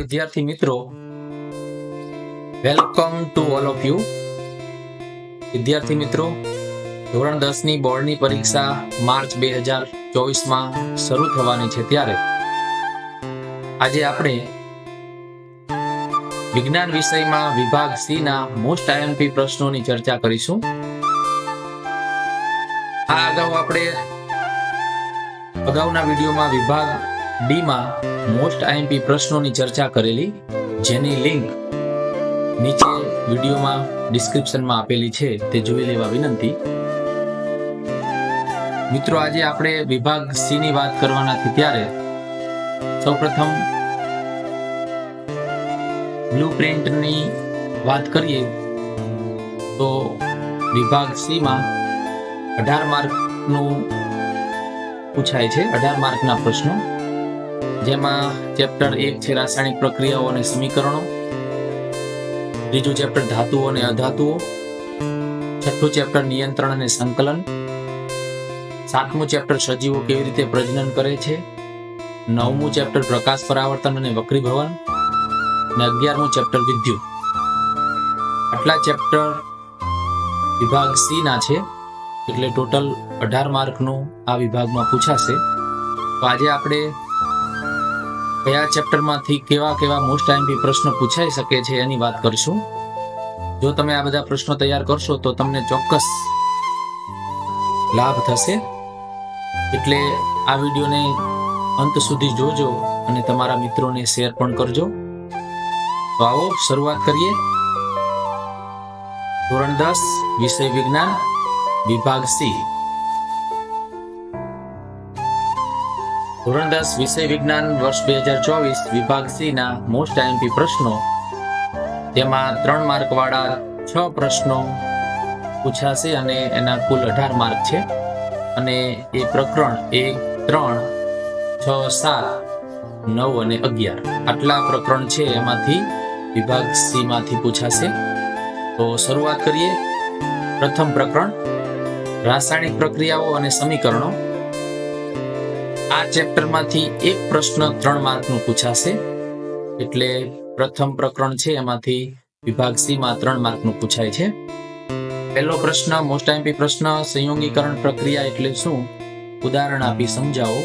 વિદ્યાર્થી મિત્રો, welcome to all of you. વિદ્યાર્થી મિત્રો, ધોરણ 10 ની બોર્ડની પરીક્ષા માર્ચ 2024માં શરૂ થવાની છે, ત્યારે આજે આપણે વિજ્ઞાન વિષયમાં વિભાગ સી ના મોસ્ટ આઈએમપી પ્રશ્નોની ચર્ચા કરીશું. આ અગાઉ આપણે અગાઉના વિડીયોમાં વિભાગ ડી માં મોસ્ટ આઈએમપી પ્રશ્નોની ચર્ચા કરેલી, જેની લિંક નીચે વિડીયોમાં ડિસ્ક્રિપ્શનમાં આપેલી છે, તે જોઈ લેવા વિનંતી. મિત્રો, આજે આપણે વિભાગ સી ની વાત કરવાના છે, ત્યારે સૌપ્રથમ બ્લુપ્રિન્ટની વાત કરીએ તો વિભાગ સી માં 18 માર્કનું પૂછાય છે, 18 માર્કના પ્રશ્નો, જેમાં ચેપ્ટર 1 છે રાસાયણિક પ્રક્રિયાઓ અને સમીકરણો, ત્રીજું ચેપ્ટર ધાતુઓ અને અધાતુઓ, છઠ્ઠું ચેપ્ટર નિયંત્રણ અને સંકલન, સાતમું ચેપ્ટર સજીવો કેવી રીતે પ્રજનન કરે છે, નવમું ચેપ્ટર પ્રકાશ પરાવર્તન અને વક્રીભવન, અને 11મું ચેપ્ટર વિદ્યુત. આટલા ચેપ્ટર વિભાગ સી ના છે, એટલે ટોટલ 18 માર્કનું આ વિભાગમાં પૂછાશે. તો આજે આપણે કયા ચેપ્ટરમાંથી કેવા મોસ્ટ આઈએમપી પ્રશ્નો પૂછાઈ શકે છે એની વાત કરીશું. જો તમે આ બધા પ્રશ્નો તૈયાર કરશો તો તમને ચોક્કસ લાભ થશે, એટલે આ વિડીયોને અંત સુધી જોજો અને તમારા મિત્રોને શેર પણ કરજો. તો આવો શરૂઆત કરીએ. ધોરણ 10 વિષય વિજ્ઞાન, વિભાગ સી. ધોરણ 10 વિષય વિજ્ઞાન વર્ષ 2024 વિભાગ સી ના મોસ્ટ આઈએમપી પ્રશ્નો, તેમાં 3 માર્ક વાળા 6 પ્રશ્નો પૂછાશે અને એના કુલ 18 માર્ક છે. અને એ પ્રકરણ 1, 3, 6, 7, 9 અને 11 આટલા પ્રકરણ છે, એમાંથી વિભાગ સી માંથી પૂછાશે. તો શરૂઆત કરીએ. પ્રથમ પ્રકરણ રાસાયણિક પ્રક્રિયાઓ અને સમીકરણો. આ ચેપ્ટરમાંથી એક પ્રશ્ન 3 માર્કનું પૂછાશે, એટલે પ્રથમ પ્રકરણ છે એમાંથી વિભાગ સી માં 3 માર્કનું પૂછાય છે. પહેલો પ્રશ્ન મોસ્ટ આઈએમપી પ્રશ્ન, સંયોગીકરણ પ્રક્રિયા એટલે શું? ઉદાહરણ આપી સમજાવો.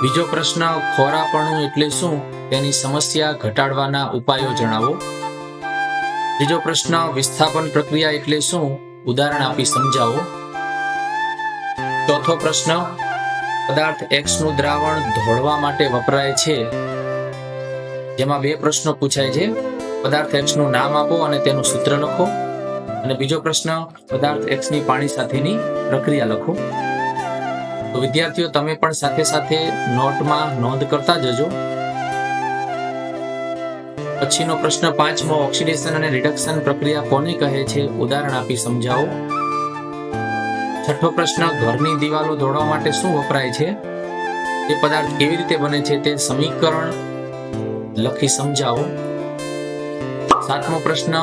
બીજો પ્રશ્ન ખોરાપણું એટલે શું? તેની સમસ્યા ઘટાડવાના ઉપાયો જણાવો. ત્રીજો પ્રશ્ન વિસ્થાપન પ્રક્રિયા એટલે શું? ઉદાહરણ આપી સમજાવો. ચોથો પ્રશ્ન પદાર્થ X નું દ્રાવણ ધોળવા માટે વપરાય છે, જેમાં 2 પ્રશ્નો પૂછાય છે. પદાર્થ X નું નામ આપો અને તેનું સૂત્ર લખો. અને બીજો પ્રશ્ન પદાર્થ X ની પાણી સાથેની પ્રક્રિયા લખો. તો વિદ્યાર્થીઓ, તમે પણ સાથે સાથે નોટમાં નોંધ કરતા જજો. પછીનો પ્રશ્ન 5મો, ઓક્સિડેશન અને રિડક્શન પ્રક્રિયા કોને કહે છે? ઉદાહરણ આપી સમજાવો. છઠ્ઠો પ્રશ્ન ઘરની દિવાલો દોડવા માટે શું વપરાય છે? તે પદાર્થ કેવી રીતે બને છે તે સમીકરણ લખી સમજાવો. 7મો પ્રશ્ન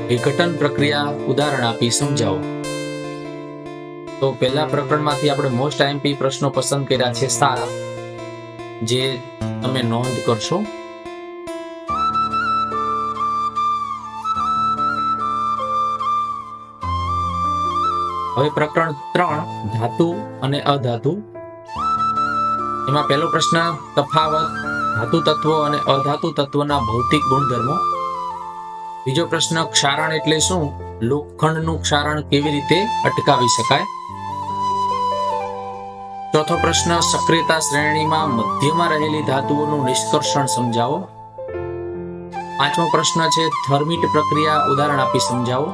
વિઘટન પ્રક્રિયા ઉદાહરણ આપી સમજાવો. તો પહેલા પ્રકરણમાંથી આપણે મોસ્ટ આઈએમપી પ્રશ્નો પસંદ કર્યા છે 7, જે તમે નોંધ કરશો. હવે પ્રકરણ 3 ધાતુ અને અધાતુ. એમાં પહેલો પ્રશ્ન તફાવત ધાતુ તત્વો અને અધાતુ તત્વના ભૌતિક ગુણધર્મો. બીજો પ્રશ્ન ક્ષારણ એટલે શું? લોખંડનું ક્ષારણ કેવી રીતે અટકાવી શકાય? ચોથો પ્રશ્ન સક્રિયતા શ્રેણીમાં મધ્યમાં રહેલી ધાતુઓનું નિષ્કર્ષણ સમજાવો. 5મો પ્રશ્ન છે થર્મિટ પ્રક્રિયા ઉદાહરણ આપી સમજાવો.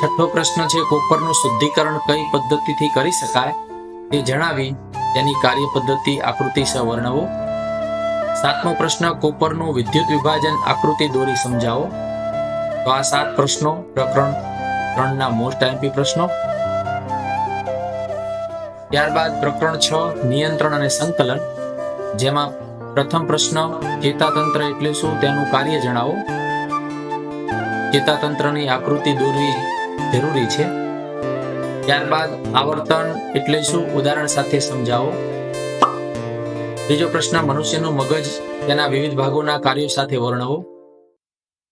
છઠ્ઠો પ્રશ્ન છે કોપરનું શુદ્ધિકરણ કઈ પદ્ધતિથી કરી શકાય તે જણાવી તેની કાર્ય પદ્ધતિ આકૃતિસર વર્ણવો. 7મો પ્રશ્ન કોપરનું વિદ્યુત વિભાજન આકૃતિ દોરી સમજાવો. તો આ 7 પ્રશ્નો પ્રકરણ 3 ના મોસ્ટ આઈએમપી પ્રશ્નો. ત્યારબાદ પ્રકરણ 6 નિયંત્રણ અને સંકલન, જેમાં પ્રથમ પ્રશ્ન ચેતાતંત્ર એટલે શું? તેનું કાર્ય જણાવો. ચેતાતંત્રની આકૃતિ દોરવી જરૂરી છે. ત્યારબાદ આવર્તન એટલે શું? ઉદાહરણ સાથે સમજાવો. ત્રીજો પ્રશ્ન, મનુષ્યનું મગજ તેના વિવિધ ભાગોના કાર્યો સાથે વર્ણવો.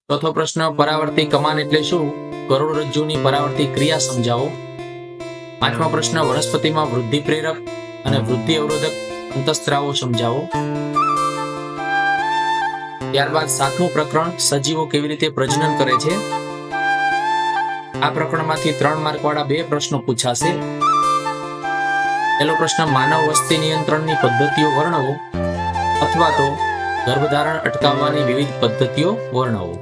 ચોથો પ્રશ્ન, પરાવર્તી કમાન એટલે શું? કરોડરજ્જુની પરાવર્તી ક્રિયા સમજાવો. પાંચમો પ્રશ્ન, વનસ્પતિમાં વૃદ્ધિ પ્રેરક અને વૃદ્ધિ અવરોધક અંતઃસ્ત્રાવો સમજાવો. ત્યારબાદ સાતમું પ્રકરણ, સજીવો કેવી રીતે પ્રજનન કરે છે. આ પ્રકરણમાંથી 3 માર્ક વાળા 2 પ્રશ્નો પૂછાશે. પહેલો પ્રશ્ન, માનવ વસ્તી નિયંત્રણની પદ્ધતિઓ વર્ણવો અથવા તો ગર્ભધારણ અટકાવવાની વિવિધ પદ્ધતિઓ વર્ણવો.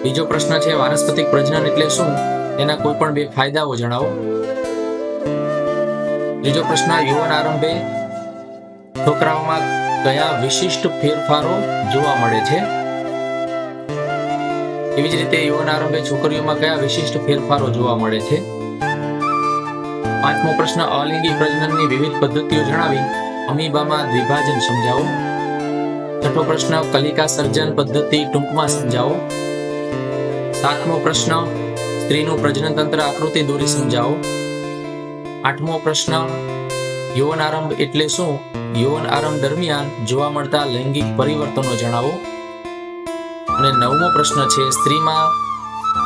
બીજો પ્રશ્ન છે, વાનસ્પતિક પ્રજનન એટલે શું? તેના કોઈ પણ 2 ફાયદાઓ જણાવો. ત્રીજો પ્રશ્ન, યૌવન આરંભે છોકરાઓમાં કયા વિશિષ્ટ ફેરફારો જોવા મળે છે? એવી જ રીતે યૌવન આરંભે છોકરીઓમાં કયા વિશિષ્ટ ફેરફારો જોવા મળે છે? પાંચમો પ્રશ્ન, અલિંગી પ્રજનનની વિવિધ પદ્ધતિઓ જણાવી અમીબામાં દ્વિભાજન સમજાવો. છઠ્ઠો પ્રશ્ન, કલિકા સર્જન પદ્ધતિ ટૂંકમાં સમજાવો. સાતમો પ્રશ્ન, સ્ત્રીનું પ્રજનન તંત્ર આકૃતિ દોરી સમજાવો. આઠમો પ્રશ્ન, યૌવન આરંભ એટલે શું? યૌવન આરંભ દરમિયાન જોવા મળતા લૈંગિક પરિવર્તનો જણાવો. અને નવમો પ્રશ્ન છે, સ્ત્રીમાં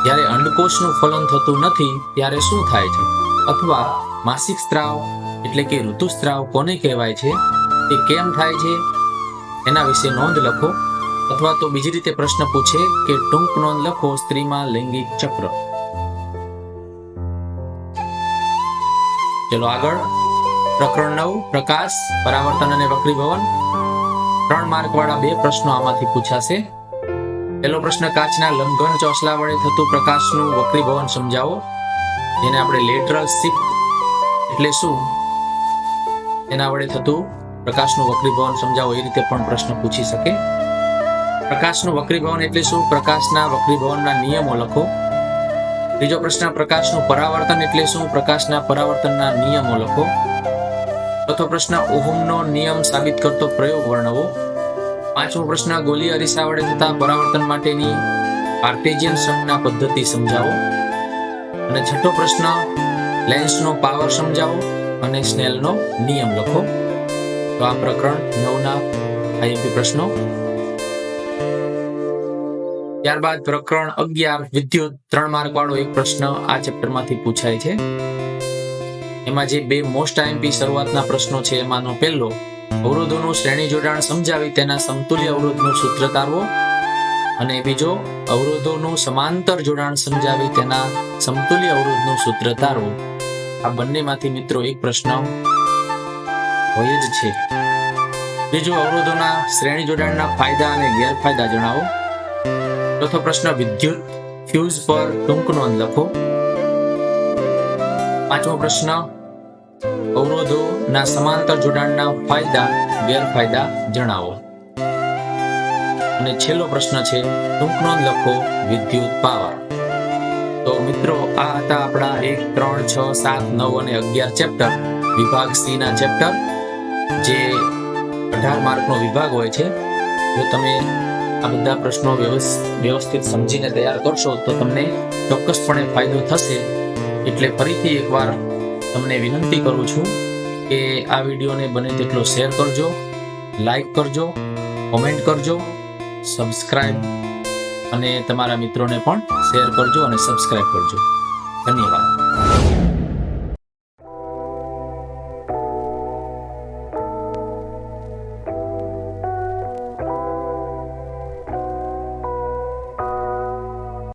જ્યારે અંડકોષનું ફલન થતું નથી ત્યારે શું થાય છે? અથવા માસિક સ્ત્રાવ એટલે કે ઋતુસ્ત્રાવ કોને કહેવાય છે? તે કેમ થાય છે? એના વિશે નોંધ લખો. અથવા તો બીજી રીતે પ્રશ્ન પૂછે કે ટૂંક નોંધ લખો સ્ત્રીમાં લૈંગિક ચક્ર. ચલો આગળ, પ્રકરણ 9, પ્રકાશ, પરાવર્તન અને વક્રીભવન. 3 માર્ક વાળા 2 પ્રશ્નો આમાંથી પૂછાશે. પહેલો પ્રશ્ન, કાચના લંઘન ચોસલા વડે થતું પ્રકાશનું વક્રીભવન સમજાવો. જેને આપણે લેટરલ શિફ્ટ એટલે શું? એના વડે થતું પ્રકાશનું વક્રીભવન સમજાવો, એ રીતે પણ પ્રશ્ન પૂછી શકે. પ્રકાશનું વક્રીભવન એટલે શું? પ્રકાશના વક્રીભવનના નિયમો લખો. ત્રીજો પ્રશ્ન, પ્રકાશનું પરાવર્તન એટલે શું? પ્રકાશના પરાવર્તનના નિયમો લખો. ચોથો પ્રશ્ન, ઓહમનો નિયમ સાબિત કરતો પ્રયોગ વર્ણવો. પાંચમો પ્રશ્ન, ગોલી અરીસા વડે થતા પરાવર્તન માટેની કાર્ટેશિયન સંજ્ઞા પદ્ધતિ સમજાવો. અને છઠ્ઠો પ્રશ્ન, લેન્સનો પાવર સમજાવો અને સ્નેલનો નિયમ લખો. તો આ પ્રકરણ 9ના આઈએમપી પ્રશ્નો. ત્યારબાદ પ્રકરણ 11, વિદ્યુત, 3 માર્ક વાળો 1 પ્રશ્ન આ ચેપ્ટરમાંથી પૂછાય છે. એમાં જે 2 મોસ્ટ આઈએમપી શરૂઆતના પ્રશ્નો છે એમાંનો પહેલો, અવરોધોનું શ્રેણી જોડાણ સમજાવી તેના સમતુલ્ય અવરોધનું સૂત્ર તારવો. અને બીજો, અવરોધોનું સમાંતર જોડાણ સમજાવી તેના સમતુલ્ય અવરોધનું સૂત્ર તારવો. આ બંનેમાંથી મિત્રો 1 પ્રશ્ન હોય જ છે. બીજો, અવરોધોના શ્રેણી જોડાણના ફાયદા અને ગેરફાયદા જણાવો. ચોથો પ્રશ્ન, વિદ્યુત ફ્યુઝ પર ટૂંક નોંધ લખો. પાંચમો પ્રશ્ન, અવરોધોના સમાંતર જોડાણના ફાયદા ગેરફાયદા જણાવો. અને છેલ્લો પ્રશ્ન છે, ટૂંક નોંધ લખો વિદ્યુત પાવર. તો મિત્રો આ હતા આપણા 1, 3, 6, 7, 9 અને 11 ચેપ્ટર, વિભાગ સી ના ચેપ્ટર, જે 18 માર્કનો વિભાગ હોય છે. જો તમે આ બધા પ્રશ્નો વ્યવસ્થિત સમજીને તૈયાર કરશો તો તમને ચોક્કસપણે ફાયદો થશે. એટલે ફરીથી એકવાર તમને વિનંતી કરું છું કે આ વિડીયોને બને તેટલો શેર કરજો, લાઈક કરજો, કોમેન્ટ કરજો, સબસ્ક્રાઇબ અને તમારા મિત્રોને પણ શેર કરજો અને સબસ્ક્રાઇબ કરજો. ધન્યવાદ.